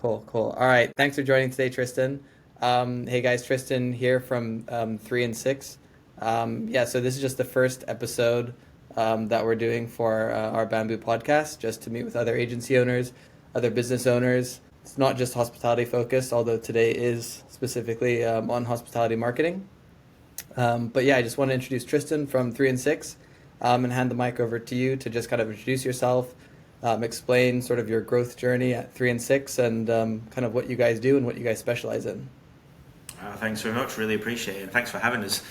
Cool. All right. Thanks for joining today, Tristan. Hey guys, Tristan here from 3 and 6. So this is just the first episode that we're doing for our Bambu podcast, just to meet with other agency owners, other business owners. It's not just hospitality focused, although today is specifically on hospitality marketing. I just want to introduce Tristan from 3 and 6 and hand the mic over to you to just kind of introduce yourself, explain sort of your growth journey at 3 and 6 and kind of what you guys do and what you guys specialize in. Thanks very much, really appreciate it. Thanks for having us.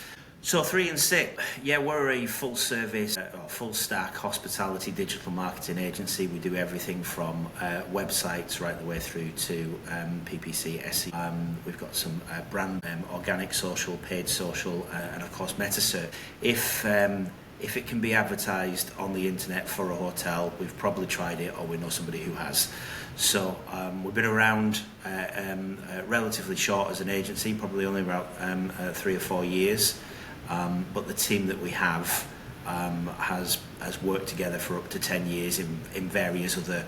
So 3 and 6, we're a full service, full stack hospitality digital marketing agency. We do everything from websites right the way through to PPC, SEO. We've got some brand, organic social, paid social, and of course meta search. If it can be advertised on the internet for a hotel, we've probably tried it or we know somebody who has. So we've been around relatively short as an agency, probably only about 3 or 4 years. But the team that we have has worked together for up to 10 years in various other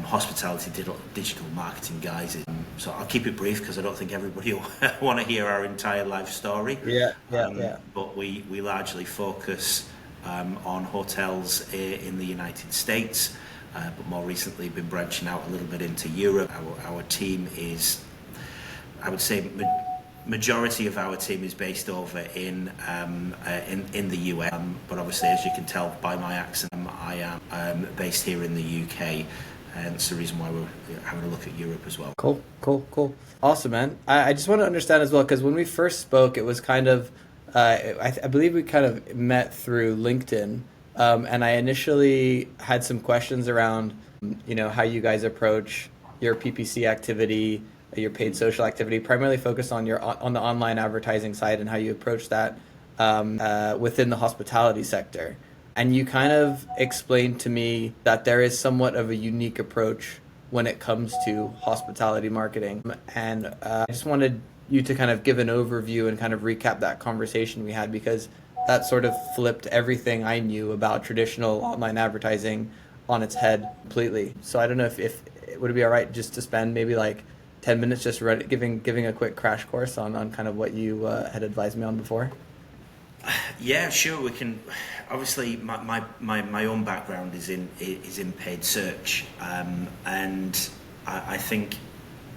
hospitality digital marketing guises. So I'll keep it brief because I don't think everybody will want to hear our entire life story. But we largely focus on hotels in the United States, but more recently been branching out a little bit into Europe. Our team is, I would say, majority of our team is based over in the US, but obviously, as you can tell by my accent, I am based here in the UK, and it's the reason why we're having a look at Europe as well. Cool. Awesome, man. I just want to understand as well, because when we first spoke, it was kind of, I believe we kind of met through LinkedIn, and I initially had some questions around, how you guys approach your PPC activity, your paid social activity, primarily focused on the online advertising side and how you approach that within the hospitality sector. And you kind of explained to me that there is somewhat of a unique approach when it comes to hospitality marketing. And I just wanted you to kind of give an overview and kind of recap that conversation we had, because that sort of flipped everything I knew about traditional online advertising on its head completely. So I don't know if would it be all right just to spend maybe like 10 minutes just giving a quick crash course on kind of what you had advised me on before? Yeah, sure. We can. Obviously, my own background is in paid search, and I think,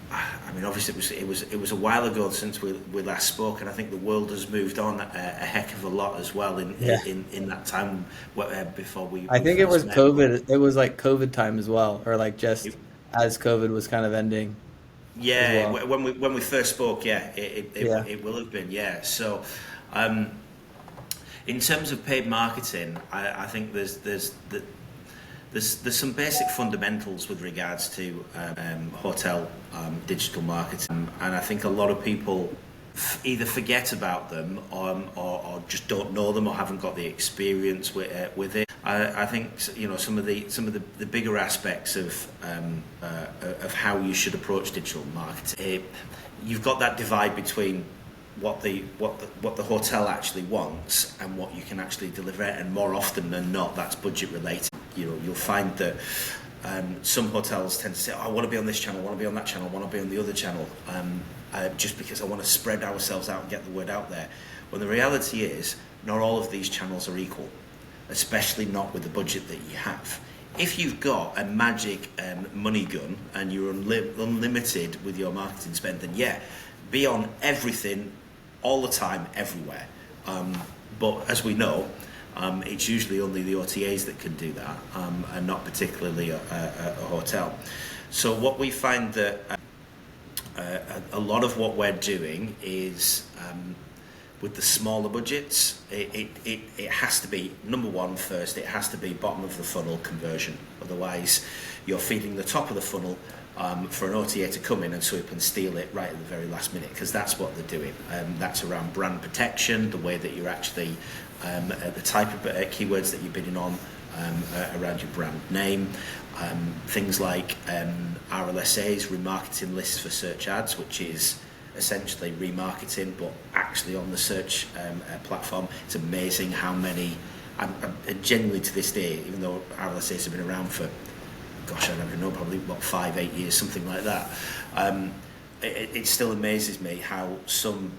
I mean, obviously it was a while ago since we last spoke, and I think the world has moved on a heck of a lot as well in that time before we. I think it was COVID. It was like COVID time as well, or like just as COVID was kind of ending. Yeah, well. when we first spoke, it will have been, yeah. So, in terms of paid marketing, I think there's some basic fundamentals with regards to hotel digital marketing, and I think a lot of people either forget about them or just don't know them or haven't got the experience with it. I think some of the bigger aspects of how you should approach digital marketing. You've got that divide between what the hotel actually wants and what you can actually deliver, and more often than not, that's budget related. You'll find that some hotels tend to say, I want to be on this channel, I want to be on that channel, I want to be on the other channel, just because I want to spread ourselves out and get the word out there. When the reality is, not all of these channels are equal, especially not with the budget that you have. If you've got a magic money gun and you're unlimited with your marketing spend, then be on everything, all the time, everywhere. But as we know, it's usually only the OTAs that can do that, and not particularly a hotel. So what we find that a lot of what we're doing is with the smaller budgets, it has to be, number one first, it has to be bottom of the funnel conversion. Otherwise, you're feeding the top of the funnel for an OTA to come in and sweep and steal it right at the very last minute, because that's what they're doing. That's around brand protection, the way that you're actually, the type of keywords that you're bidding on around your brand name, things like RLSAs, remarketing lists for search ads, which is essentially remarketing but actually on the search platform. It's amazing how many, genuinely to this day, even though RLSAs have been around for gosh, I don't even know, probably what 5-8 years, something like that. It still amazes me how some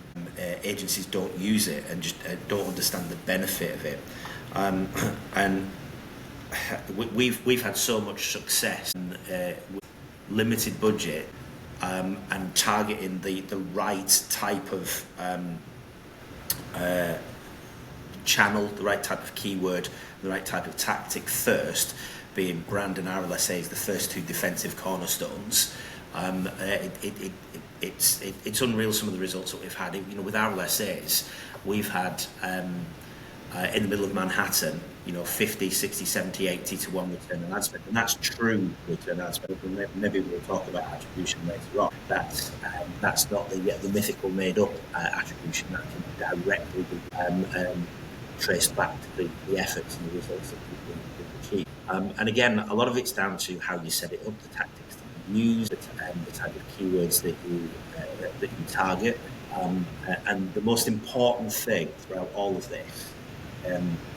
agencies don't use it and just don't understand the benefit of it. And we've had so much success with limited budget and targeting the right type of channel, the right type of keyword, the right type of tactic first, being brand and RLSA the first two defensive cornerstones. It's unreal some of the results that we've had. You know, with RLSAs, we've had in the middle of Manhattan, 50, 60, 70, 80 to 1 return on ad spend, and that's true return on ad spend. Maybe we'll talk about attribution later on. That's not the mythical made up attribution that can directly be traced back to the efforts and the results that people achieve. And again, a lot of it's down to how you set it up, the tactics that you use, the type of keywords that you target, and the most important thing throughout all of this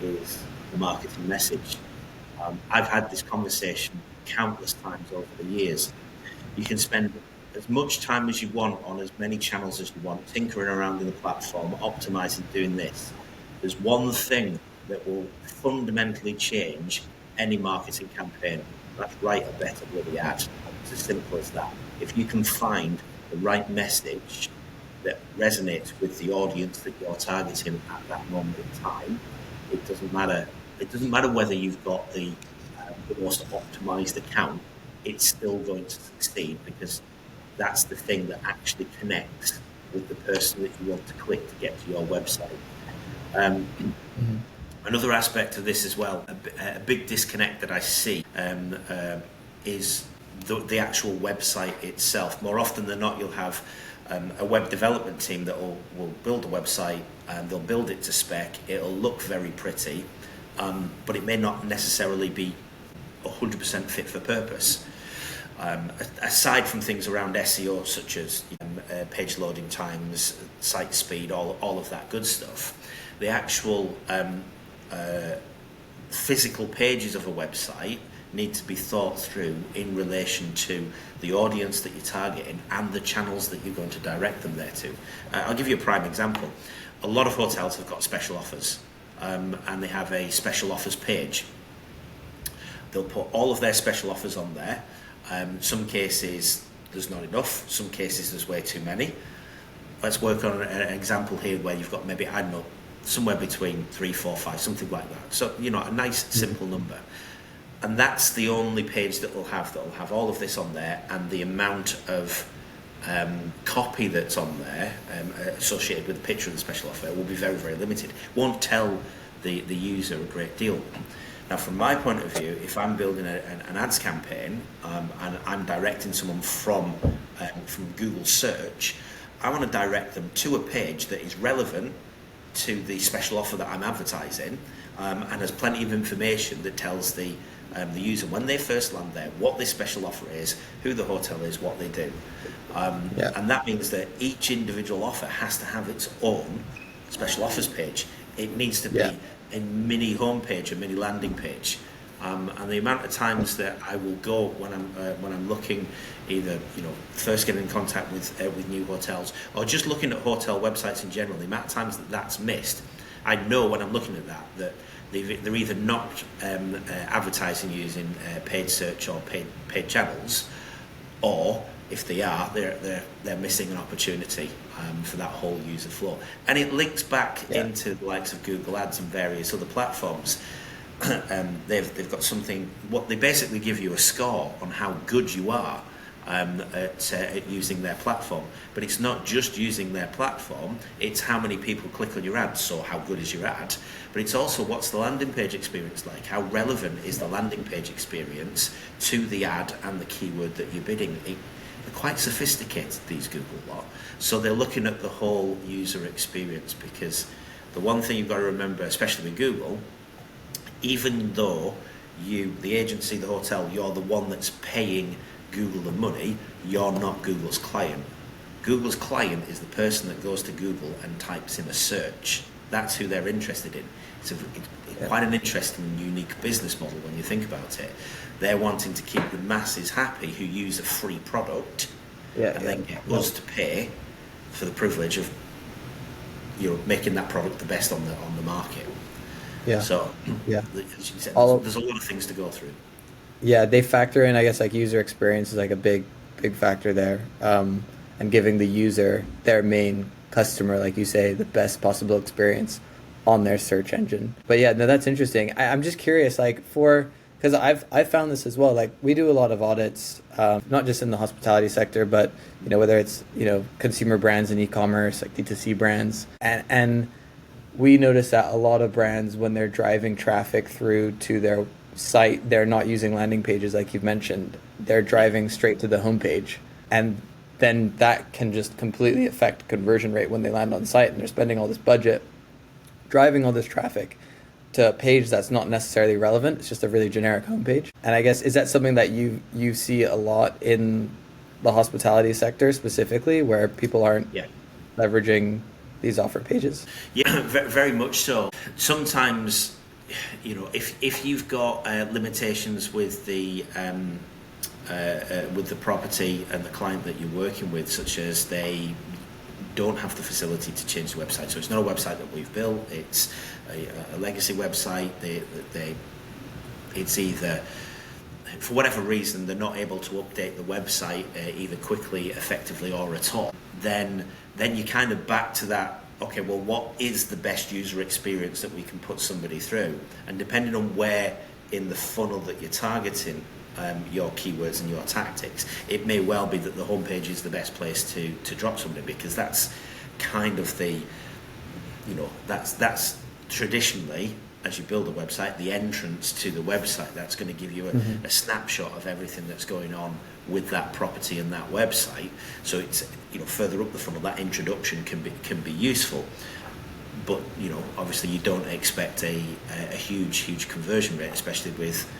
is the marketing message. I've had this conversation countless times over the years. You can spend as much time as you want on as many channels as you want, tinkering around in the platform, optimizing, doing this. There's one thing that will fundamentally change any marketing campaign. That's write a better bloody ad. It's as simple as that. If you can find the right message that resonates with the audience that you're targeting at that moment in time, it doesn't matter. It doesn't matter whether you've got the most optimized account. It's still going to succeed because that's the thing that actually connects with the person that you want to click to get to your website. Another aspect of this as well, a big disconnect that I see is the actual website itself. More often than not, you'll have a web development team that will build a website and they'll build it to spec. It'll look very pretty, but it may not necessarily be 100% fit for purpose. Aside from things around SEO such as page loading times, site speed, all of that good stuff, the actual physical pages of a website need to be thought through in relation to the audience that you're targeting and the channels that you're going to direct them there to. I'll give you a prime example. A lot of hotels have got special offers, and they have a special offers page. They'll put all of their special offers on there. Some cases there's not enough, some cases there's way too many. Let's work on an example here where you've got maybe, I don't know, somewhere between 3, 4, 5, something like that. So, a nice simple number. And that's the only page that will have all of this on there, and the amount of copy that's on there associated with the picture of the special offer will be very, very limited. Won't tell the user a great deal. Now, from my point of view, if I'm building an ads campaign and I'm directing someone from Google search, I want to direct them to a page that is relevant to the special offer that I'm advertising, and has plenty of information that tells the user when they first land there what this special offer is, who the hotel is, what they do. And that means that each individual offer has to have its own special offers page. It needs to be a mini homepage, a mini landing page. And the amount of times that I will go when I'm looking, either first getting in contact with new hotels or just looking at hotel websites in general, the amount of times that's missed, I know when I'm looking at that they're either not advertising using paid search or paid channels, or if they are, they're missing an opportunity for that whole user flow. And it links back into the likes of Google Ads and various other platforms. They've got something. What they basically give you a score on how good you are at using their platform. But it's not just using their platform, it's how many people click on your ad, so how good is your ad. But it's also what's the landing page experience like, how relevant is the landing page experience to the ad and the keyword that you're bidding. They're quite sophisticated, these Google lot. So they're looking at the whole user experience, because the one thing you've got to remember, especially with Google, even though you, the agency, the hotel, you're the one that's paying Google the money, you're not Google's client. Google's client is the person that goes to Google and types in a search. that's who they're interested in. It's quite an interesting and unique business model when you think about it. They're wanting to keep the masses happy who use a free product, and then get us to pay for the privilege of making that product the best on the market. So as you said, there's a lot of things to go through. They factor in, I guess, like user experience is like a big factor there, and giving the user, their main customer, like you say, the best possible experience on their search engine. But that's interesting. I'm just curious, like, because I've found this as well. Like, we do a lot of audits, not just in the hospitality sector, but whether it's consumer brands and e-commerce, like D2C brands, and we notice that a lot of brands, when they're driving traffic through to their site, they're not using landing pages like you've mentioned. They're driving straight to the homepage, and then that can just completely affect conversion rate when they land on site, and they're spending all this budget driving all this traffic to a page that's not necessarily relevant. It's just a really generic homepage. And I guess, is that something that you see a lot in the hospitality sector specifically, where people aren't leveraging these offer pages? Yeah, very much so. Sometimes, if you've got limitations with the property and the client that you're working with, such as they don't have the facility to change the website. So it's not a website that we've built. It's a legacy website. It's either, for whatever reason, they're not able to update the website either quickly, effectively, or at all. Then you kind of back to that. Okay, well, what is the best user experience that we can put somebody through? And depending on where in the funnel that you're targeting your keywords and your tactics, it may well be that the homepage is the best place to drop somebody, because that's kind of the, that's traditionally, as you build a website, the entrance to the website. That's going to give you a snapshot of everything that's going on with that property and that website. So it's, further up the funnel, that introduction can be useful. But obviously you don't expect a huge conversion rate, especially with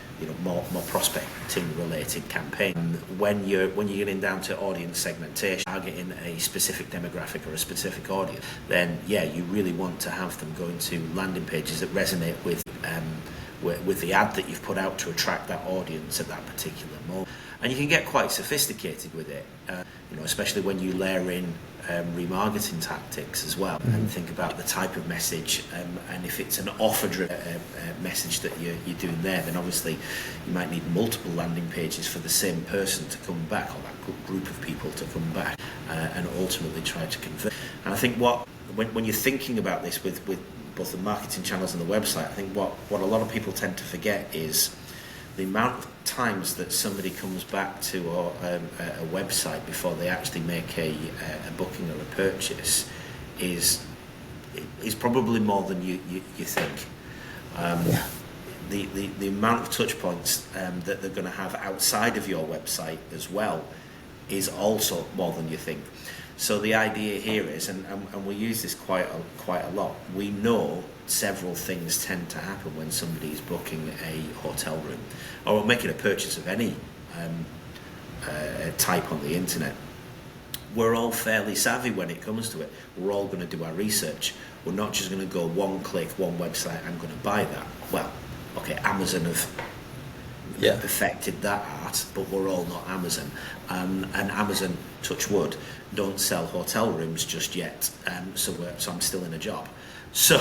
more prospecting related campaign. When you're getting down to audience segmentation, targeting a specific demographic or a specific audience, then you really want to have them going to landing pages that resonate with the ad that you've put out to attract that audience at that particular moment. And you can get quite sophisticated with it, especially when you layer in remarketing tactics as well, and think about the type of message, and if it's an offer-driven message that you're doing there, then obviously you might need multiple landing pages for the same person to come back, or that group of people to come back, and ultimately try to convert. And I think when you're thinking about this with both the marketing channels and the website, I think what a lot of people tend to forget is the amount of times that somebody comes back to a website before they actually make a booking or a purchase is probably more than you think. The amount of touch points that they're going to have outside of your website as well is also more than you think. So the idea here is, and we use this quite a lot, we know several things tend to happen when somebody's booking a hotel room or making a purchase of any type on the internet. We're all fairly savvy when it comes to it. We're all going to do our research. We're not just going to go one click, one website, I'm going to buy that. Well, okay, Amazon have perfected that art, but we're all not Amazon. And Amazon, touch wood, don't sell hotel rooms just yet. So I'm still in a job. So,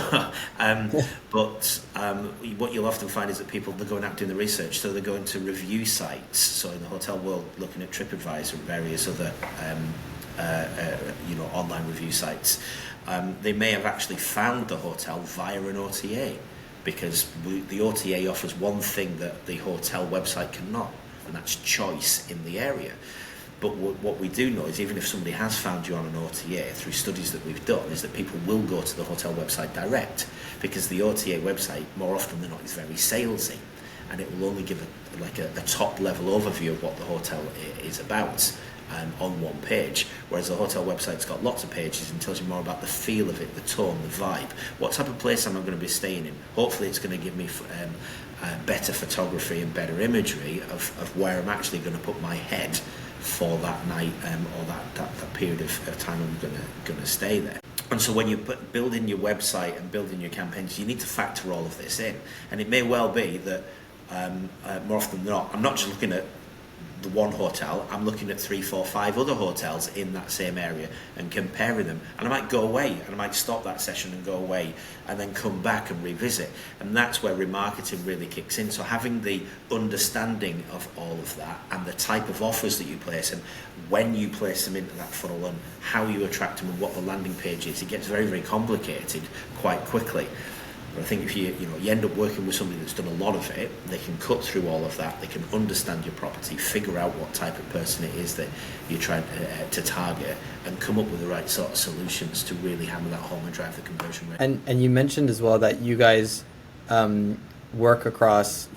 but what you'll often find is that they're going out doing the research. So they're going to review sites. So in the hotel world, looking at TripAdvisor and various other, online review sites, they may have actually found the hotel via an OTA, because the OTA offers one thing that the hotel website cannot, and that's choice in the area. But what we do know is, even if somebody has found you on an OTA, through studies that we've done, is that people will go to the hotel website direct, because the OTA website, more often than not, is very salesy, and it will only give a top level overview of what the hotel is about on one page, whereas the hotel website's got lots of pages and tells you more about the feel of it, the tone, the vibe. What type of place am I going to be staying in? Hopefully it's going to give me better photography and better imagery of where I'm actually going to put my head for that night, or that period of time I'm going to stay there. And so when you're building your website and building your campaigns, you need to factor all of this in. And it may well be that more often than not, I'm not just looking at the one hotel, I'm looking at 3, 4, 5 other hotels in that same area and comparing them. And I might go away and I might stop that session and go away and then come back and revisit. And that's where remarketing really kicks in. So having the understanding of all of that and the type of offers that you place and when you place them into that funnel and how you attract them and what the landing page is, it gets very, very complicated quite quickly. But I think if you end up working with somebody that's done a lot of it, they can cut through all of that, they can understand your property, figure out what type of person it is that you're trying to target, and come up with the right sort of solutions to really hammer that home and drive the conversion rate. And you mentioned as well that you guys work across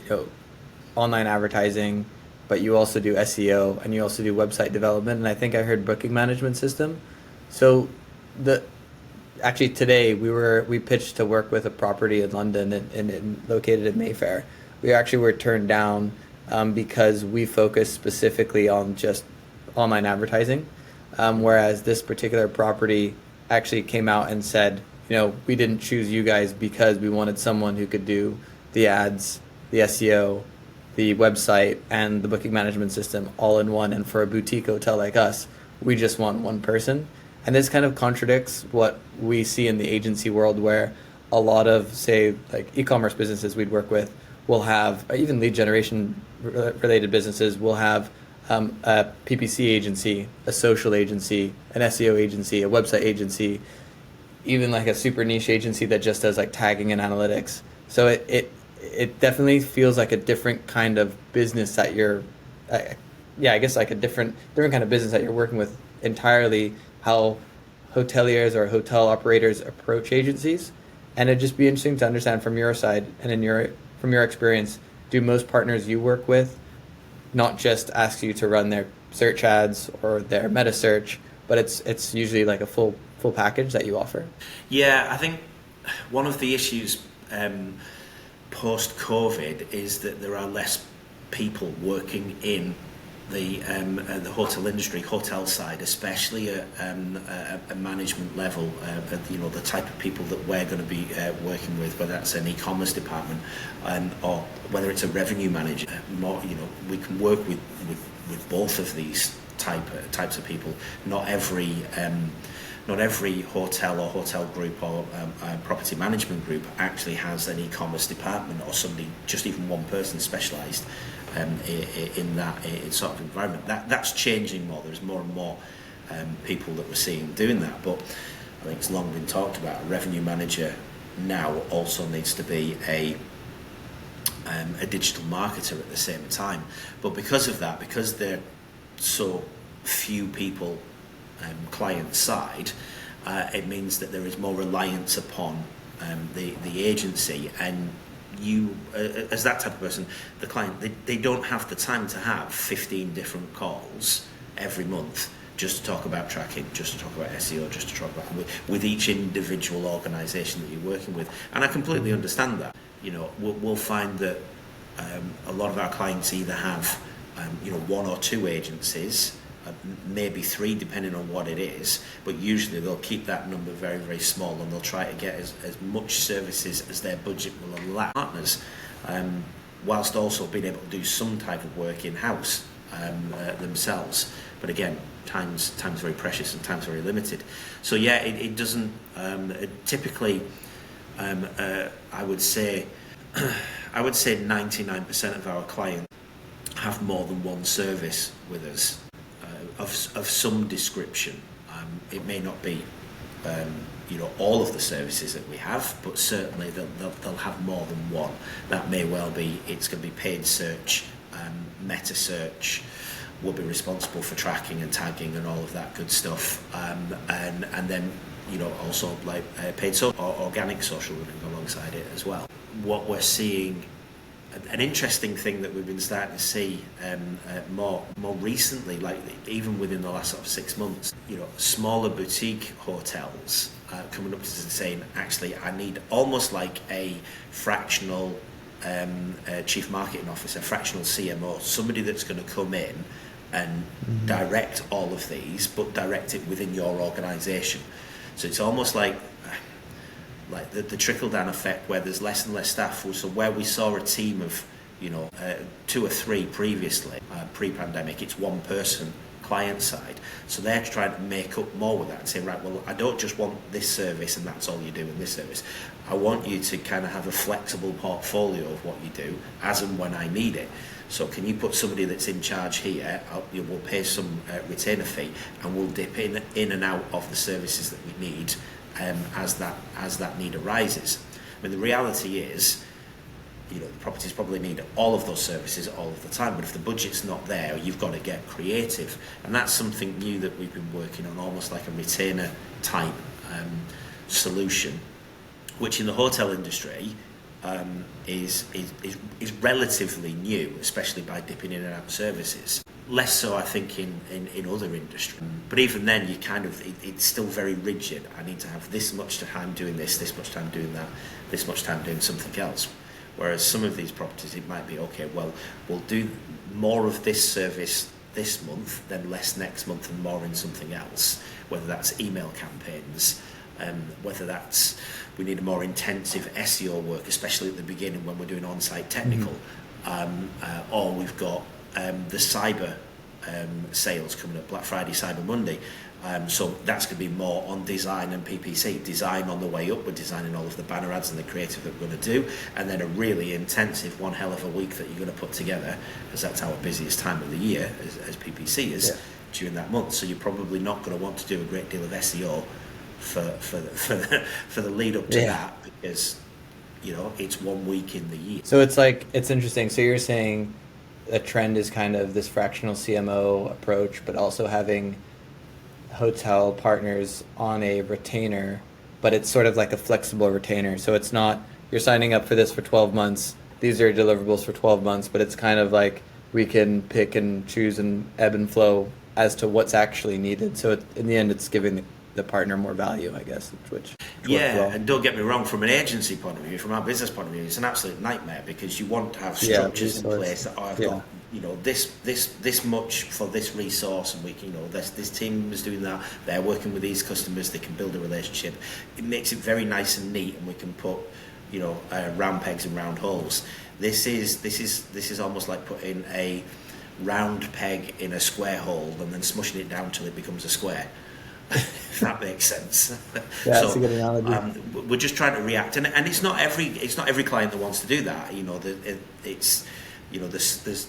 online advertising, but you also do SEO and you also do website development, and I think I heard booking management system. So actually today we pitched to work with a property in London and located in Mayfair. We actually were turned down because we focus specifically on just online advertising, whereas this particular property actually came out and said, we didn't choose you guys because we wanted someone who could do the ads, the SEO, the website, and the booking management system all in one. And for a boutique hotel like us, we just want one person. And this kind of contradicts what we see in the agency world, where a lot of, say, like e-commerce businesses we'd work with will have, even lead generation related businesses will have a PPC agency, a social agency, an SEO agency, a website agency, even like a super niche agency that just does like tagging and analytics. So it definitely feels like a different kind of business that you're, I guess like a different kind of business that you're working with entirely. How hoteliers or hotel operators approach agencies, and it'd just be interesting to understand from your side and from your experience, do most partners you work with not just ask you to run their search ads or their meta search, but it's usually like a full package that you offer? Yeah, I think one of the issues post-COVID is that there are less people working in the hotel industry, hotel side, especially at a management level, the type of people that we're going to be working with, whether that's an e-commerce department or whether it's a revenue manager. We can work with both of these types of people. Not every hotel or hotel group or property management group actually has an e-commerce department or somebody, just even one person specialised in that sort of environment. That's changing more. There's more and more people that we're seeing doing that. But I think it's long been talked about. A revenue manager now also needs to be a digital marketer at the same time. But because of that, because they're so few people client side, it means that there is more reliance upon the agency, and you as that type of person, the client, they don't have the time to have 15 different calls every month just to talk about tracking, just to talk about SEO, just to talk about with each individual organisation that you're working with. And I completely understand that. We'll find that a lot of our clients either have one or two agencies, maybe 3 depending on what it is, but usually they'll keep that number very, very small, and they'll try to get as much services as their budget will allow partners, whilst also being able to do some type of work in-house themselves. But again, time's very precious and time's very limited. So yeah, it doesn't typically I would say 99% of our clients have more than one service with us of some description. It may not be all of the services that we have, but certainly they'll have more than one. That may well be, it's going to be paid search, meta search, will be responsible for tracking and tagging and all of that good stuff, and then also like paid social or organic social running alongside it as well. What we're seeing, an interesting thing that we've been starting to see more recently, like even within the last sort of 6 months, smaller boutique hotels coming up to us and saying, actually, I need almost like a fractional chief marketing officer, fractional CMO, somebody that's going to come in and direct all of these, but direct it within your organisation. So it's almost like the trickle down effect, where there's less and less staff. So where we saw a team of 2 or 3 previously, pre-pandemic, it's one person client side. So they're trying to make up more with that and say, right, well, I don't just want this service and that's all you do in this service. I want you to kind of have a flexible portfolio of what you do as and when I need it. So can you put somebody that's in charge here? We'll pay some retainer fee, and we'll dip in and out of the services that we need as that need arises. I mean, the reality is, the properties probably need all of those services all of the time, but if the budget's not there, you've got to get creative. And that's something new that we've been working on, almost like a retainer type solution, which in the hotel industry is relatively new, especially by dipping in and out services. Less so, I think, in other industries. But even then, it's still very rigid. I need to have this much time doing this much time doing that, this much time doing something else. Whereas some of these properties, it might be, okay, well, we'll do more of this service this month, then less next month, and more in something else, whether that's email campaigns, whether that's we need a more intensive SEO work, especially at the beginning when we're doing on-site technical, or we've got the cyber sales coming up, Black Friday, Cyber Monday. So that's going to be more on design and PPC. Design on the way up, we're designing all of the banner ads and the creative that we're going to do, and then a really intensive one hell of a week that you're going to put together, because that's our busiest time of the year as PPC is during that month. So you're probably not going to want to do a great deal of SEO for the lead up to that, because it's 1 week in the year. So it's interesting. So you're saying a trend is kind of this fractional CMO approach, but also having hotel partners on a retainer, but it's sort of like a flexible retainer. So it's not, you're signing up for this for 12 months, these are deliverables for 12 months, but it's kind of like we can pick and choose and ebb and flow as to what's actually needed. So in the end, it's giving the partner more value, I guess, which well. And don't get me wrong, from an agency point of view, from our business point of view, it's an absolute nightmare, because you want to have structures in place that I've got this much for this resource, and we can, this team is doing that, they're working with these customers, they can build a relationship. It makes it very nice and neat, and we can put round pegs in round holes. This is almost like putting a round peg in a square hole and then smushing it down till it becomes a square. If that makes sense. Yeah, that's a good analogy. We're just trying to react, and it's not every client that wants to do that. There's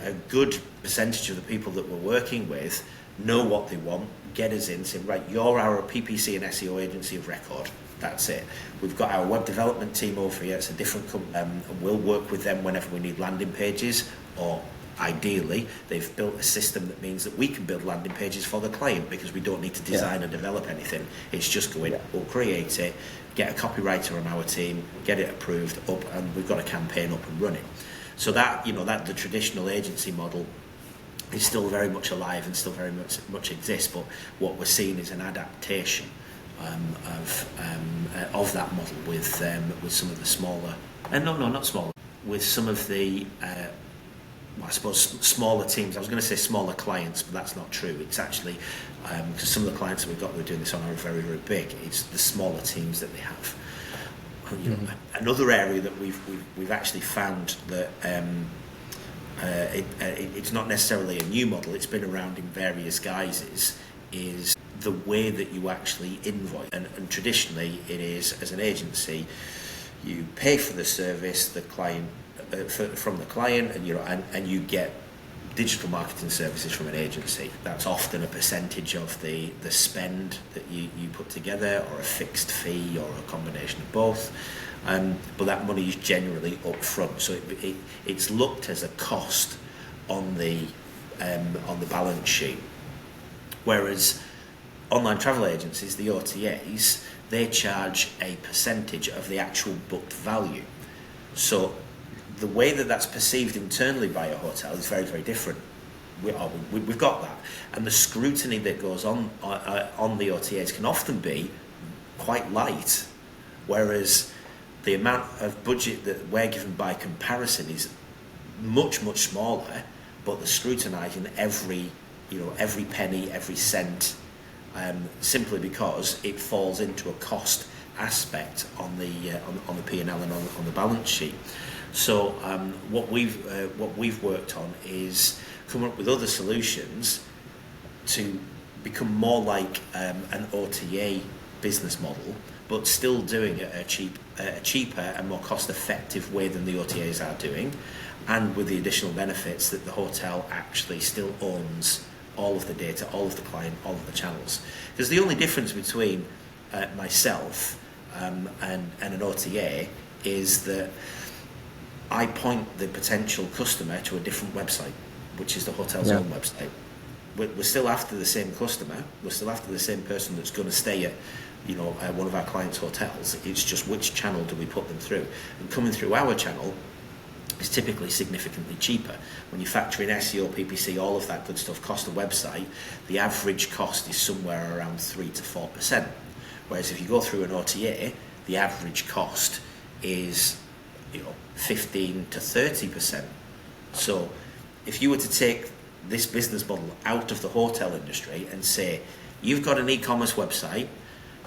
a good percentage of the people that we're working with know what they want, get us in, say, right, you're our PPC and SEO agency of record. That's it. We've got our web development team over here. It's a different company, and we'll work with them whenever we need landing pages, or ideally, they've built a system that means that we can build landing pages for the client, because we don't need to design or develop anything. It's just go in, we'll create it, get a copywriter on our team, get it approved up, and we've got a campaign up and running. So that the traditional agency model is still very much alive and still very much exists. But what we're seeing is an adaptation of that model with some of the smaller, not smaller, with some of the I suppose smaller teams. I was going to say smaller clients, but that's not true. It's actually because some of the clients that we've got that we're doing this on are very, very big. It's the smaller teams that they have. Another area that we've actually found that it's not necessarily a new model. It's been around in various guises. Is the way that you actually invoice, and traditionally it is, as an agency, you pay for the service, the client. From the client, and you get digital marketing services from an agency. That's often a percentage of the spend that you put together, or a fixed fee, or a combination of both. But that money is generally up front, so it's looked as a cost on the balance sheet. Whereas online travel agencies, the OTAs, they charge a percentage of the actual booked value. So the way that that's perceived internally by a hotel is very, very different. We've got that, and the scrutiny that goes on the OTAs can often be quite light, whereas the amount of budget that we're given by comparison is much, much smaller. But the scrutinising every penny, every cent simply because it falls into a cost aspect on the P&L and on the balance sheet. So what we've worked on is come up with other solutions to become more like an OTA business model, but still doing it a cheaper and more cost-effective way than the OTAs are doing, and with the additional benefits that the hotel actually still owns all of the data, all of the client, all of the channels. Because the only difference between myself and an OTA is that I point the potential customer to a different website, which is the hotel's own website. We're still after the same customer. We're still after the same person that's going to stay at, one of our clients' hotels. It's just which channel do we put them through? And coming through our channel is typically significantly cheaper. When you factor in SEO, PPC, all of that good stuff, cost of website, the average cost is somewhere around 3 to 4%. Whereas if you go through an OTA, the average cost is 15 to 30%. So if you were to take this business model out of the hotel industry and say, you've got an e-commerce website,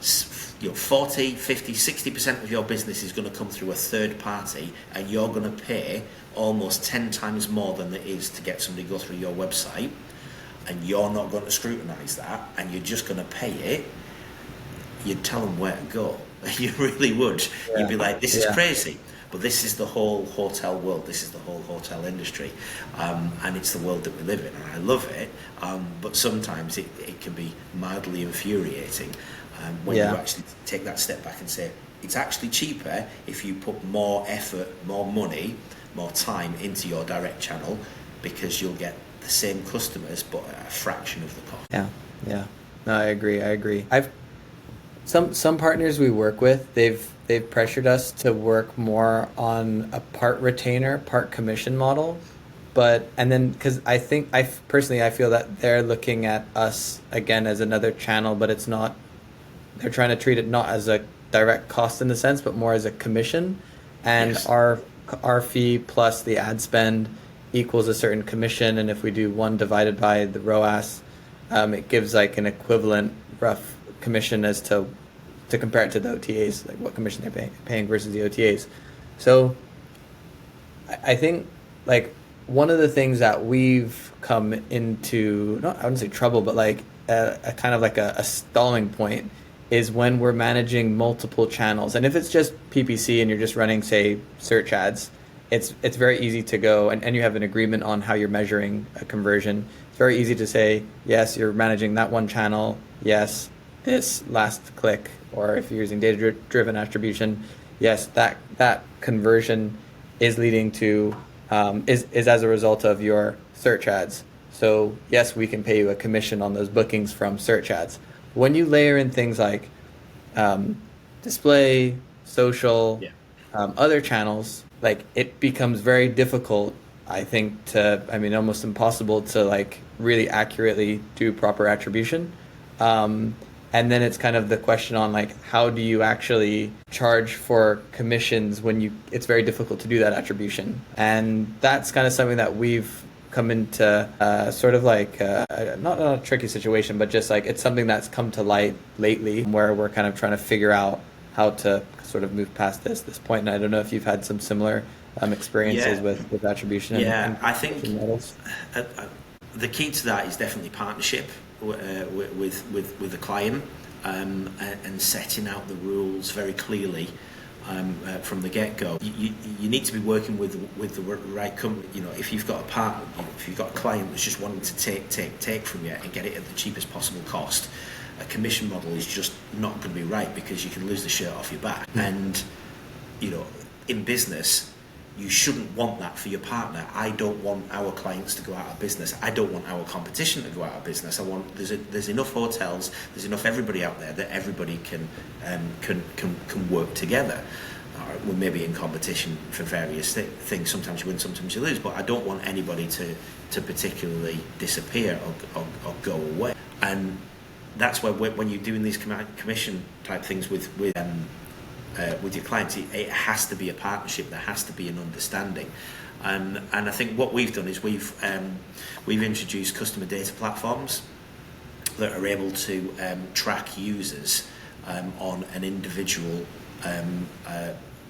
40, 50, 60% of your business is going to come through a third party, and you're going to pay almost 10 times more than it is to get somebody to go through your website, and you're not going to scrutinise that, and you're just going to pay it, you'd tell them where to go. You really would. You'd be like, this is crazy. But this is the whole hotel world. This is the whole hotel industry, and it's the world that we live in. And I love it, but sometimes it can be mildly infuriating when you actually take that step back and say, it's actually cheaper if you put more effort, more money, more time into your direct channel, because you'll get the same customers but at a fraction of the cost. Yeah. No, I agree. I've some partners we work with, they've pressured us to work more on a part retainer, part commission model. Because I feel that they're looking at us again as another channel, but it's not, they're trying to treat it not as a direct cost in the sense, but more as a commission. And our fee plus the ad spend equals a certain commission. And if we do 1 divided by the ROAS, it gives like an equivalent rough commission as to compare it to the OTAs, like what commission they're paying versus the OTAs. So I think like one of the things that we've come into, I wouldn't say trouble, but like a kind of like a stalling point is when we're managing multiple channels. And if it's just PPC and you're just running, say, search ads, it's very easy to go, and you have an agreement on how you're measuring a conversion. It's very easy to say, yes, you're managing that one channel, yes, this last click, or if you're using data-driven attribution, yes, that conversion is leading to, is as a result of your search ads. So yes, we can pay you a commission on those bookings from search ads. When you layer in things like display, social, other channels, like it becomes very difficult, I think, almost impossible to like really accurately do proper attribution. And then it's kind of the question on like, how do you actually charge for commissions when it's very difficult to do that attribution? And that's kind of something that we've come into sort of like, not a tricky situation, but just like it's something that's come to light lately where we're kind of trying to figure out how to sort of move past this point. And I don't know if you've had some similar experiences with attribution. I think the key to that is definitely partnership with the client, and setting out the rules very clearly from the get-go. You need to be working with the right company. If you've got a partner, if you've got a client that's just wanting to take from you and get it at the cheapest possible cost, a commission model is just not going to be right, because you can lose the shirt off your back. And in business, you shouldn't want that for your partner. I don't want our clients to go out of business. I don't want our competition to go out of business. I want there's enough hotels, there's enough everybody out there that everybody can work together. We may be in competition for various things. Sometimes you win, sometimes you lose. But I don't want anybody to particularly disappear or go away. And that's where when you're doing these commission type things with your clients, it has to be a partnership. There has to be an understanding, and I think what we've done is we've introduced customer data platforms that are able to track users on an individual,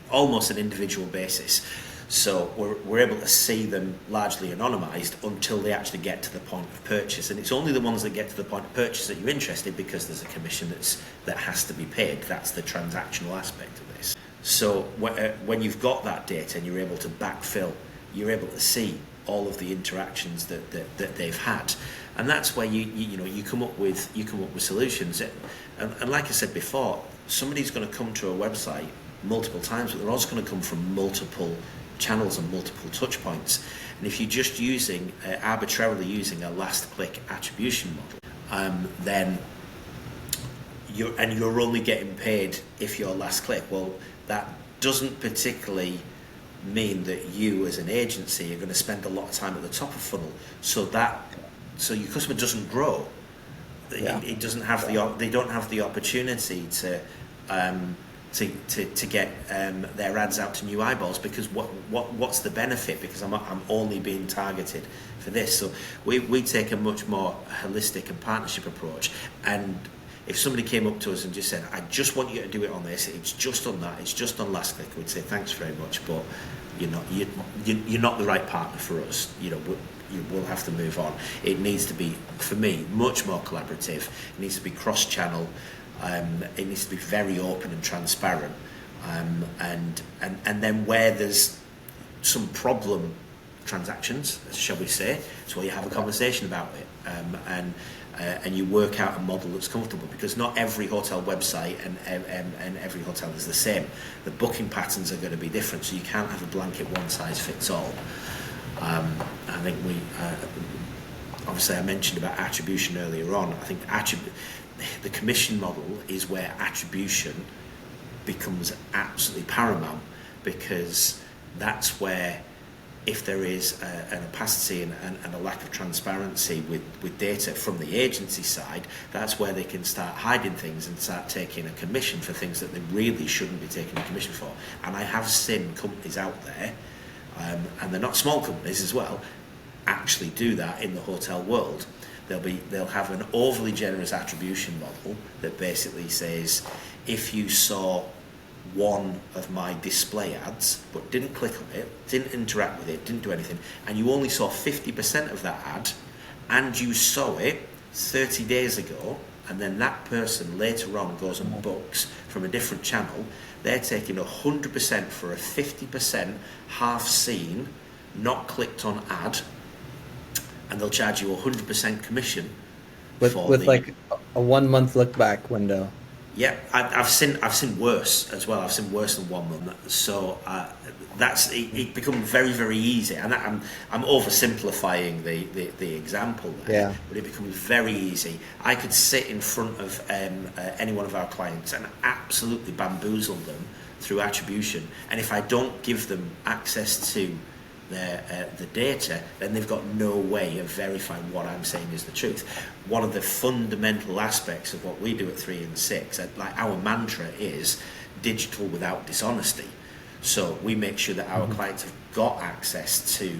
almost an individual basis. So we're able to see them largely anonymised until they actually get to the point of purchase. And it's only the ones that get to the point of purchase that you're interested, because there's a commission that has to be paid. That's the transactional aspect of this. So when you've got that data and you're able to backfill, you're able to see all of the interactions that they've had. And that's where you come up with solutions. And like I said before, somebody's going to come to a website multiple times, but they're also going to come from multiple channels and multiple touch points. And if you're just arbitrarily using a last click attribution model, then you're only getting paid if you're last click. Well, that doesn't particularly mean that you as an agency are going to spend a lot of time at the top of funnel, so your customer doesn't grow. It doesn't have they don't have the opportunity to get their ads out to new eyeballs, because what's the benefit? Because I'm only being targeted for this. So we take a much more holistic and partnership approach. And if somebody came up to us and just said, I just want you to do it on this, it's just on that, it's just on last click, we'd say thanks very much, but you're not the right partner for us. We'll have to move on. It needs to be, for me, much more collaborative. It needs to be cross-channel. It needs to be very open and transparent. And then where there's some problem transactions, shall we say, it's where you have a conversation about it, and you work out a model that's comfortable, because not every hotel website and every hotel is the same. The booking patterns are going to be different, so you can't have a blanket one size fits all. I think obviously I mentioned about attribution earlier on. I think the commission model is where attribution becomes absolutely paramount, because that's where, if there is an opacity and a lack of transparency with data from the agency side, that's where they can start hiding things and start taking a commission for things that they really shouldn't be taking a commission for. And I have seen companies out there, and they're not small companies as well, actually do that in the hotel world. They'll have an overly generous attribution model that basically says, if you saw one of my display ads but didn't click on it, didn't interact with it, didn't do anything, and you only saw 50% of that ad, and you saw it 30 days ago, and then that person later on goes and books from a different channel, they're taking 100% for a 50% half seen, not clicked on ad, and they'll charge you 100% commission with like a 1 month look back window. Yeah, I've seen worse as well. I've seen worse than 1 month. So it becomes very, very easy. And I'm oversimplifying the example there. Yeah. But it becomes very easy. I could sit in front of any one of our clients and absolutely bamboozle them through attribution. And if I don't give them access to the data, then they've got no way of verifying what I'm saying is the truth. One of the fundamental aspects of what we do at 3 and 6, like our mantra is digital without dishonesty. So we make sure that our clients have got access to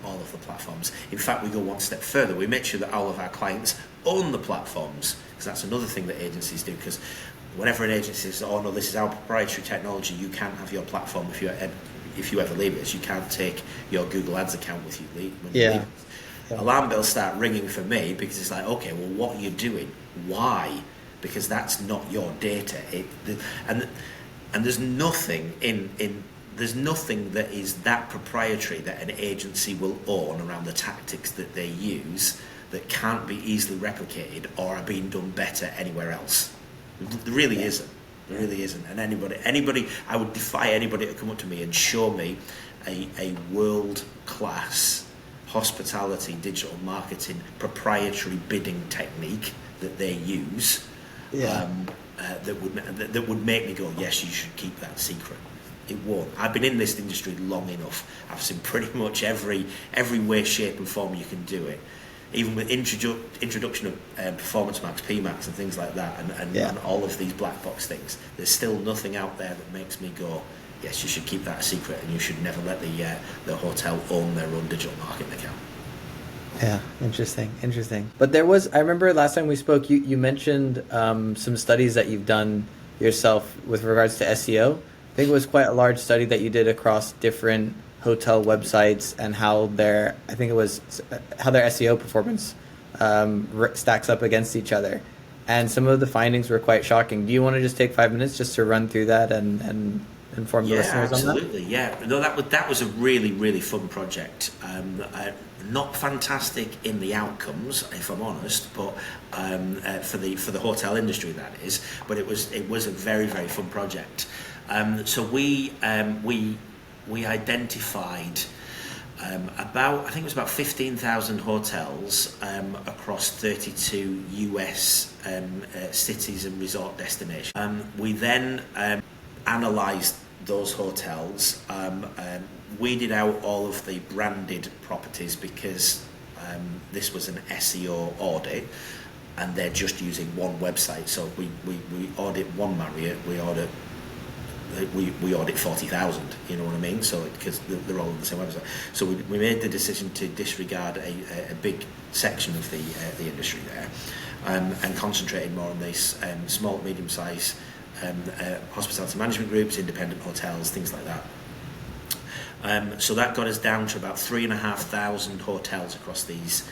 all of the platforms. In fact, we go one step further. We make sure that all of our clients own the platforms, because that's another thing that agencies do. Because whenever an agency says, oh no, this is our proprietary technology, you can't have your platform if you ever leave it, you can't take your Google Ads account with you when you leave it. Alarm bells start ringing for me, because it's like, okay, well, what are you doing? Why? Because that's not your data. And there's nothing there's nothing that is that proprietary that an agency will own around the tactics that they use that can't be easily replicated or are being done better anywhere else. There really isn't. There really isn't. And anybody, I would defy anybody to come up to me and show me a world-class hospitality digital marketing proprietary bidding technique that they use that would make me go, yes, you should keep that secret. It won't. I've been in this industry long enough. I've seen pretty much every way, shape and form you can do it. Even with introduction of performance max, PMax and things like that, and all of these black box things, there's still nothing out there that makes me go, yes, you should keep that a secret, and you should never let the hotel own their own digital marketing account. Yeah, interesting. But I remember last time we spoke, you mentioned some studies that you've done yourself with regards to SEO. I think it was quite a large study that you did across different hotel websites and I think it was how their SEO performance stacks up against each other. And some of the findings were quite shocking. Do you want to just take 5 minutes just to run through that and inform the listeners on that? Absolutely. Yeah, no, that was a really, really fun project. Not fantastic in the outcomes, if I'm honest, but for the hotel industry, that is. But it was a very, very fun project. So we identified I think it was about 15,000 hotels across 32 US cities and resort destinations. We then analysed those hotels, weeded out all of the branded properties because this was an SEO audit and they're just using one website. So we audit one Marriott, we audit 40,000, you know what I mean? So because they're all on the same website. So we made the decision to disregard a big section of the industry there, and concentrated more on these small, medium-sized hospitality management groups, independent hotels, things like that. So that got us down to about 3,500 hotels across these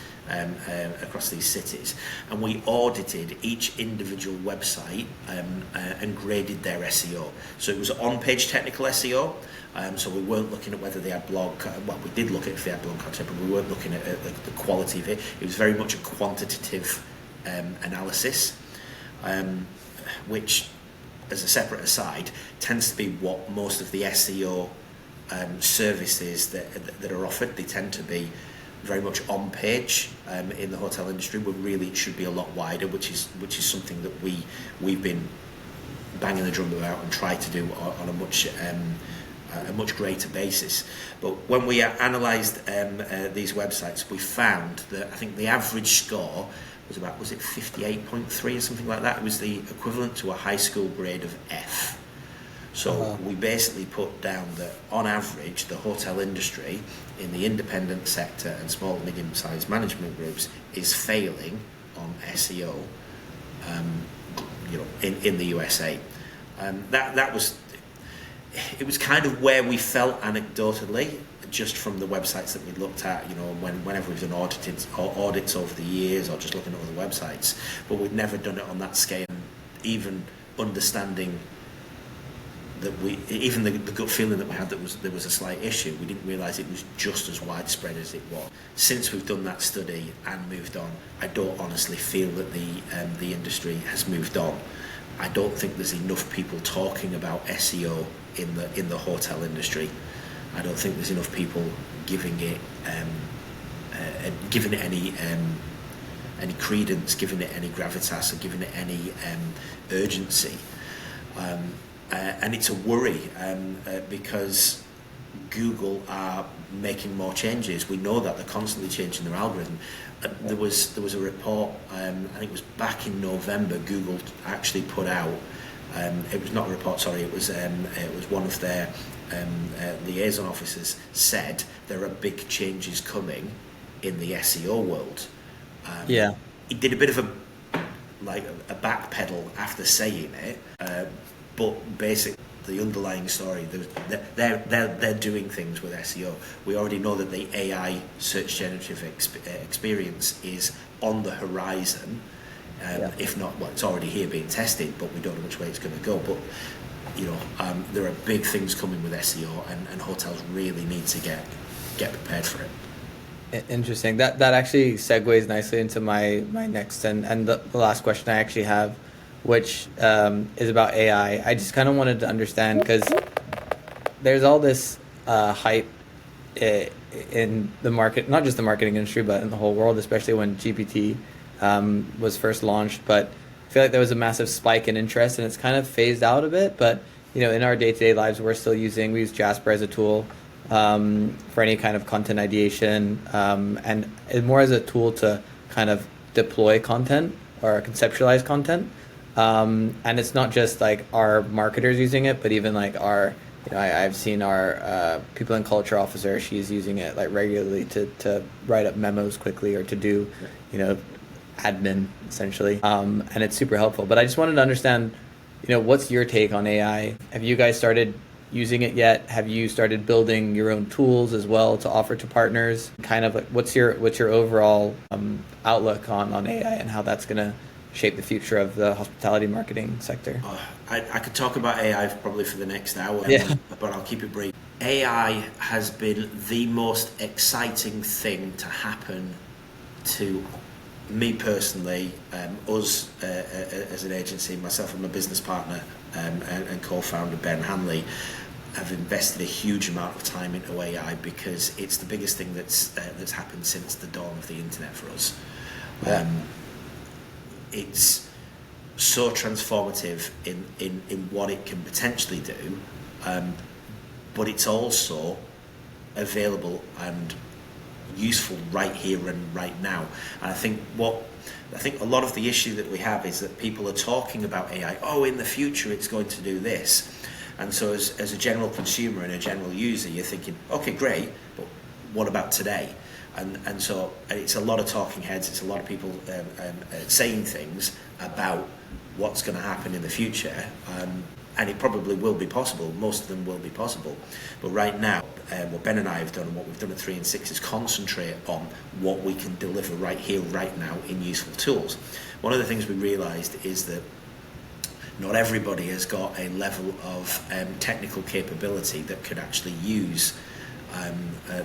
cities, and we audited each individual website and graded their SEO. So it was on-page technical SEO. So we weren't looking at whether they had blog. Well, we did look at if they had blog content, but we weren't looking at the quality of it. It was very much a quantitative analysis, which, as a separate aside, tends to be what most of the SEO services that are offered. They tend to be very much on page in the hotel industry, but really it should be a lot wider, which is something that we've been banging the drum about and try to do on a much greater basis. But when we analysed these websites, we found that I think the average score was it 58.3 or something like that. It was the equivalent to a high school grade of F. So we basically put down that on average the hotel industry in the independent sector and small and medium-sized management groups is failing on SEO, in the USA. That was kind of where we felt anecdotally, just from the websites that we looked at, whenever we've done audits over the years or just looking at other websites, but we'd never done it on that scale. Even understanding that the gut feeling that we had that there was a slight issue, we didn't realise it was just as widespread as it was. Since we've done that study and moved on, I don't honestly feel that the industry has moved on. I don't think there's enough people talking about SEO in the hotel industry. I don't think there's enough people giving it any credence, giving it any gravitas, or giving it any urgency. And it's a worry because Google are making more changes. We know that they're constantly changing their algorithm. There was a report, I think it was back in November, Google actually put out, it was not a report, sorry, it was one of their liaison officers said there are big changes coming in the SEO world. He did a bit of a backpedal after saying it, but basically the underlying story, they're doing things with SEO. We already know that the AI search generative experience is on the horizon. If not, well, it's already here being tested, but we don't know which way it's going to go. But there are big things coming with SEO, and hotels really need to get prepared for it. Interesting. That actually segues nicely into my next and the last question I actually have, which is about AI. I just kind of wanted to understand, because there's all this hype in the market, not just the marketing industry, but in the whole world, especially when GPT was first launched. But I feel like there was a massive spike in interest, and it's kind of phased out a bit. But in our day-to-day lives, we use Jasper as a tool for any kind of content ideation, and more as a tool to kind of deploy content or conceptualize content. And it's not just like our marketers using it, but even like our I've seen our people and culture officer. She's using it like regularly to write up memos quickly or to do, admin essentially, and it's super helpful. But I just wanted to understand, what's your take on AI? Have you guys started using it yet? Have you started building your own tools as well to offer to partners? Kind of like what's your overall outlook on AI and how that's going to shape the future of the hospitality marketing sector? I could talk about AI probably for the next hour, but I'll keep it brief. AI has been the most exciting thing to happen to me personally, us as an agency, myself and my business partner and co-founder Ben Hanley have invested a huge amount of time into AI because it's the biggest thing that's happened since the dawn of the internet for us. It's so transformative in what it can potentially do, but it's also available and useful right here and right now. And I think a lot of the issue that we have is that people are talking about AI. Oh, in the future it's going to do this, and so as a general consumer and a general user, you're thinking, okay, great, but what about today? And so it's a lot of talking heads. It's a lot of people saying things about what's going to happen in the future. And it probably will be possible. Most of them will be possible. But right now, what Ben and I have done and what we've done at 3 and 6 is concentrate on what we can deliver right here, right now in useful tools. One of the things we realised is that not everybody has got a level of technical capability that could actually use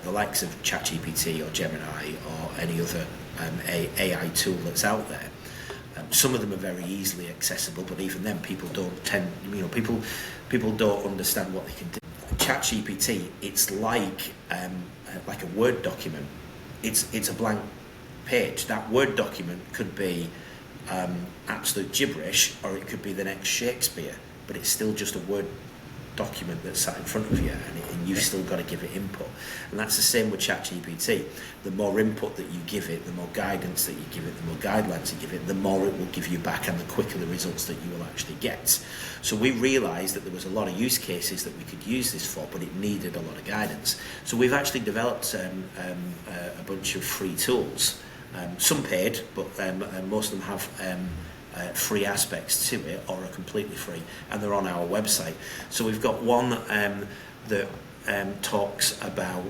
the likes of ChatGPT or Gemini or any other AI tool that's out there. Some of them are very easily accessible, but even then, people don't don't understand what they can do. ChatGPT, it's like a Word document. It's a blank page. That Word document could be absolute gibberish, or it could be the next Shakespeare, but it's still just a Word document that's sat in front of you, and you've still got to give it input. And that's the same with ChatGPT. The more input that you give it, the more guidance that you give it, the more guidelines you give it, the more it will give you back, and the quicker the results that you will actually get. So we realised that there was a lot of use cases that we could use this for, but it needed a lot of guidance. So we've actually developed a bunch of free tools, some paid, but most of them have free aspects to it or are completely free, and they're on our website. So we've got one that talks about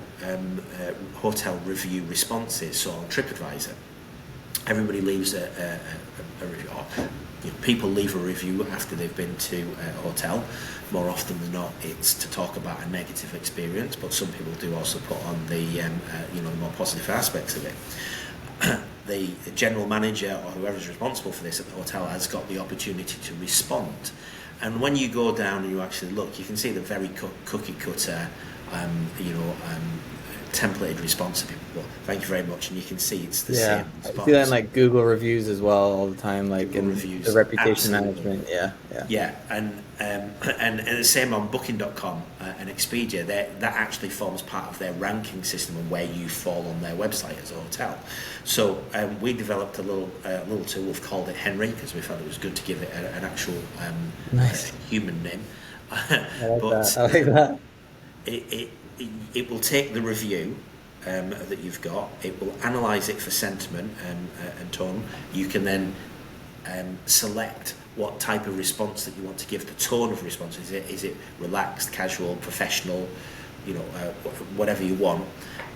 hotel review responses. So on TripAdvisor, everybody leaves a review. People leave a review after they've been to a hotel. More often than not, it's to talk about a negative experience, but some people do also put on the more positive aspects of it. The general manager or whoever's responsible for this at the hotel has got the opportunity to respond. And when you go down and you actually look, you can see the very cookie cutter, templated response to people. Well, thank you very much, and you can see it's the same response. I see that in like Google reviews as well all the time, like Google in reviews, the reputation absolutely. management. And the same on Booking.com and Expedia. That actually forms part of their ranking system and where you fall on their website as a hotel. So we developed a little tool. We've called it Henry because we felt it was good to give it an actual human name. I like that. It will take the review that you've got. It will analyse it for sentiment and tone. You can then select what type of response that you want to give. The tone of response, is it relaxed, casual, professional, whatever you want,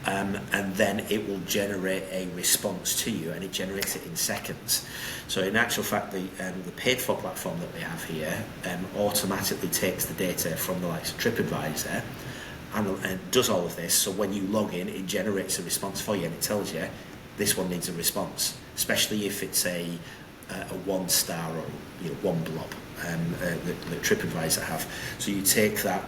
and then it will generate a response to you, and it generates it in seconds. So in actual fact, the paid for platform that we have here automatically takes the data from the likes of TripAdvisor and does all of this. So when you log in, it generates a response for you, and it tells you this one needs a response, especially if it's a 1-star or one blob that TripAdvisor have. So you take that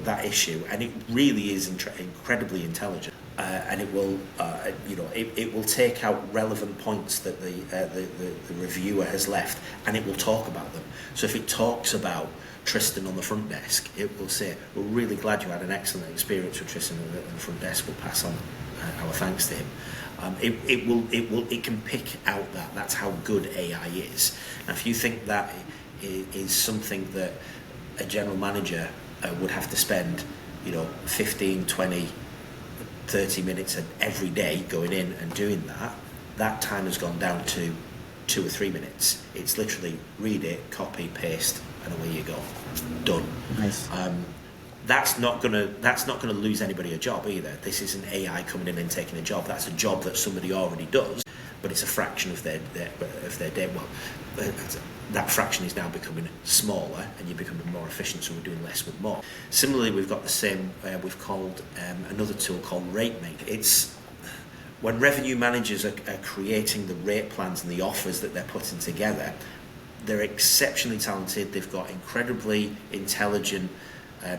that issue, and it really is incredibly intelligent, and it will it will take out relevant points that the reviewer has left, and it will talk about them. So if it talks about Tristan on the front desk, it will say, we're really glad you had an excellent experience with Tristan on the front desk. We'll pass on our thanks to him. It can pick out that. That's how good AI is. Now, if you think that is something that a general manager would have to spend, 15, 20, 30 minutes every day going in and doing that time has gone down to 2 or 3 minutes. It's literally read it, copy, paste, and away you go. Done. Nice. That's not gonna lose anybody a job either. This isn't AI coming in and taking a job. That's a job that somebody already does, but it's a fraction of their day. Well, that fraction is now becoming smaller, and you're becoming more efficient. So we're doing less with more. Similarly, we've got the same. We've called another tool called RateMate. It's when revenue managers are creating the rate plans and the offers that they're putting together. They're exceptionally talented. They've got incredibly intelligent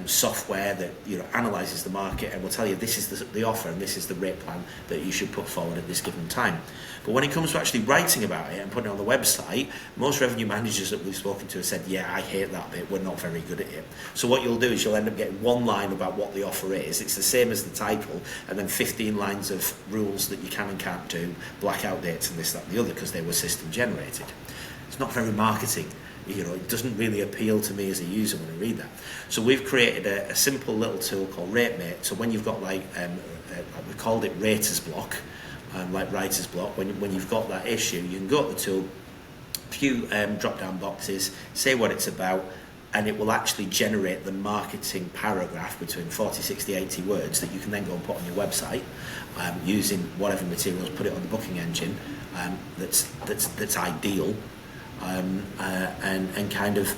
software that analyzes the market and will tell you this is the offer and this is the rate plan that you should put forward at this given time. But when it comes to actually writing about it and putting it on the website, most revenue managers that we've spoken to have said, yeah, I hate that bit, we're not very good at it. So what you'll do is you'll end up getting one line about what the offer is. It's the same as the title, and then 15 lines of rules that you can and can't do, blackout dates and this, that and the other, because they were system generated. It's not very marketing. It doesn't really appeal to me as a user when I read that. So we've created a simple little tool called RateMate. So when you've got we called it Rater's Block, like Writer's Block, when you've got that issue, you can go to the tool, few drop-down boxes, say what it's about, and it will actually generate the marketing paragraph between 40, 60, 80 words that you can then go and put on your website using whatever materials, put it on the booking engine that's ideal. And kind of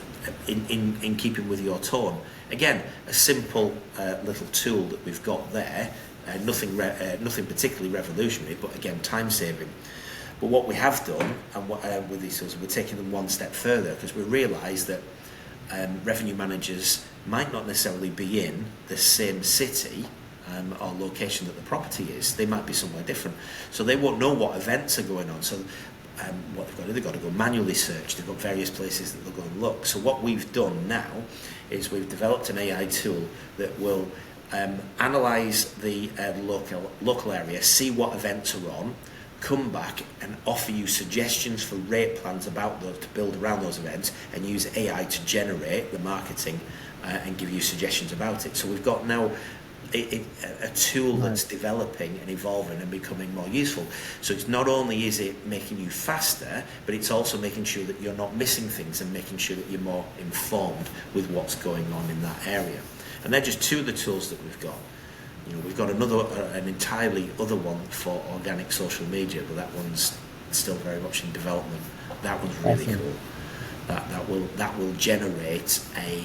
in keeping with your tone. Again, a simple little tool that we've got there, nothing particularly revolutionary, but again, time saving. But what we have done, and with these tools, we're taking them one step further, because we realise that revenue managers might not necessarily be in the same city or location that the property is. They might be somewhere different, so they won't know what events are going on. So what they've got to go manually search. They've got various places that they'll go and look. So what we've done now is we've developed an AI tool that will analyse the local area, see what events are on, come back and offer you suggestions for rate plans about those to build around those events, and use AI to generate the marketing and give you suggestions about it. So we've got now a tool that's developing and evolving and becoming more useful. So it's not only is it making you faster, but it's also making sure that you're not missing things and making sure that you're more informed with what's going on in that area. And they're just two of the tools that we've got. We've got an entirely other one for organic social media, but that one's still very much in development. That one's really cool. That will generate a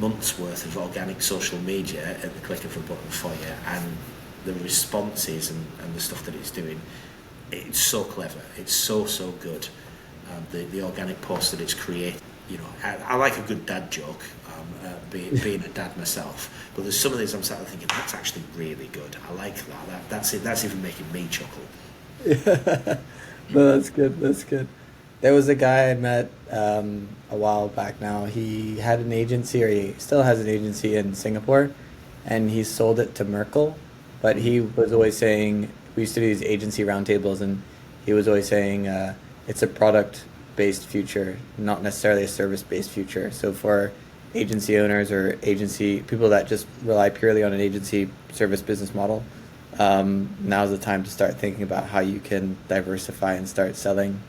month's worth of organic social media at the click of a button for you, and the responses and the stuff that it's doing, it's so clever, it's so good. The organic post that it's created, I like a good dad joke, being a dad myself, but there's some of these I'm sat there thinking, that's actually really good, I like that, that's even making me chuckle. Yeah. No, that's good. There was a guy I met a while back now. He had an agency, or he still has an agency in Singapore, and he sold it to Merkel. But he was always saying, we used to do these agency roundtables, and he was always saying it's a product-based future, not necessarily a service-based future. So for agency owners or agency people that just rely purely on an agency service business model, now's the time to start thinking about how you can diversify and start selling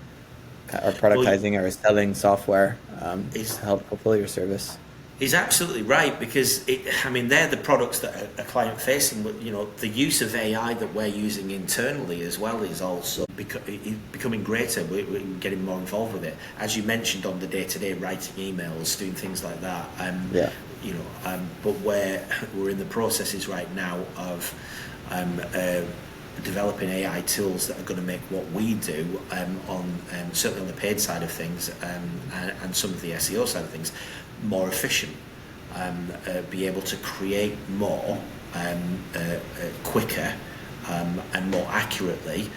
or productizing or selling software to help fulfill your service. He's absolutely right, because they're the products that are client facing, but the use of AI that we're using internally as well is also becoming greater. We're getting more involved with it, as you mentioned, on the day-to-day, writing emails, doing things like that. But we're in the processes right now of developing AI tools that are going to make what we do certainly on the paid side of things and some of the SEO side of things more efficient, be able to create more quicker and more accurately,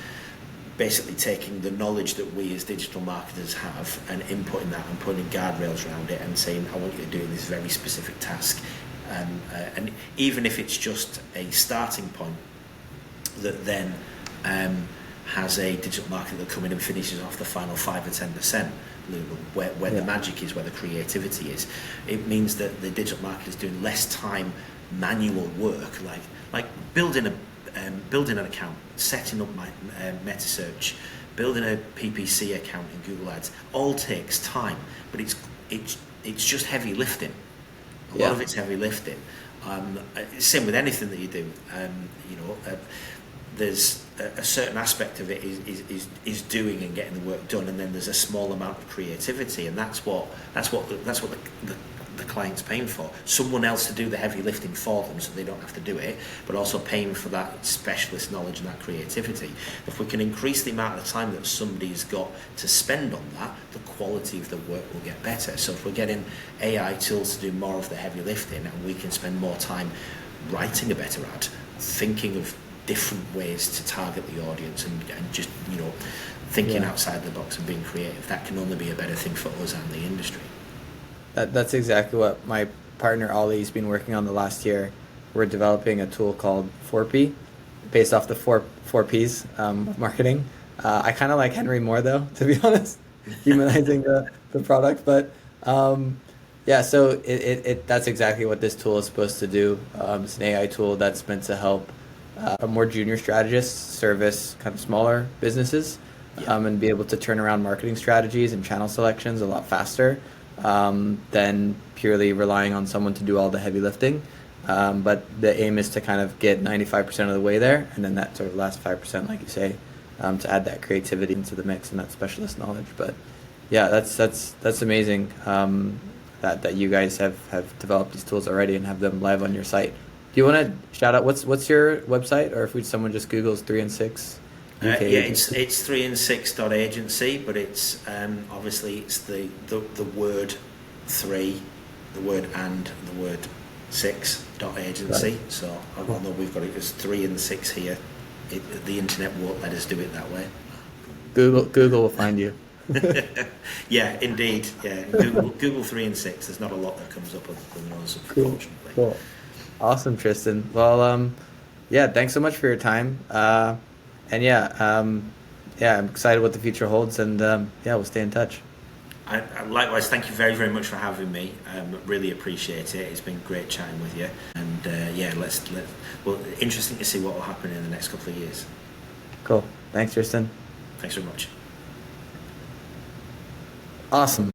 basically taking the knowledge that we as digital marketers have and inputting that and putting guardrails around it and saying, I want you to do this very specific task, and even if it's just a starting point that then has a digital marketer that come in and finishes off the final 5 or 10%, where the magic is, where the creativity is. It means that the digital marketer is doing less time manual work, like building an account, setting up my meta search, building a PPC account in Google Ads. All takes time, but it's just heavy lifting. A lot of it's heavy lifting. Same with anything that you do. There's a certain aspect of it is doing and getting the work done, and then there's a small amount of creativity, and that's what the client's paying for. Someone else to do the heavy lifting for them, so they don't have to do it, but also paying for that specialist knowledge and that creativity. If we can increase the amount of time that somebody's got to spend on that, the quality of the work will get better. So if we're getting AI tools to do more of the heavy lifting, and we can spend more time writing a better ad, thinking of different ways to target the audience, and just thinking outside the box and being creative, that can only be a better thing for us and the industry. That's exactly what my partner Ollie's been working on the last year. We're developing a tool called 4P, based off the four Ps of marketing. I kind of like Henry more though, to be honest, humanizing the product. But so that's exactly what this tool is supposed to do. It's an AI tool that's meant to help a more junior strategist service kind of smaller businesses and be able to turn around marketing strategies and channel selections a lot faster than purely relying on someone to do all the heavy lifting. But the aim is to kind of get 95% of the way there, and then that sort of last 5%, like you say, to add that creativity into the mix and that specialist knowledge. But yeah, that's amazing that you guys have developed these tools already and have them live on your site. Do you want to shout out what's your website, or if someone just Googles 3 and 6? It's 3and6.agency, but it's obviously it's the word 3, the word and the word 6.agency. Right. So although we've got it as 3 and 6 here, the internet won't let us do it that way. Google will find you. Yeah, indeed. Yeah, Google 3 and 6. There's not a lot that comes up other than those, unfortunately. Cool. Awesome, Tristan. Well, thanks so much for your time. I'm excited what the future holds, and we'll stay in touch. I likewise, thank you very, very much for having me. Really appreciate it. It's been great chatting with you, and interesting to see what will happen in the next couple of years. Cool. Thanks, Tristan. Thanks very much. Awesome.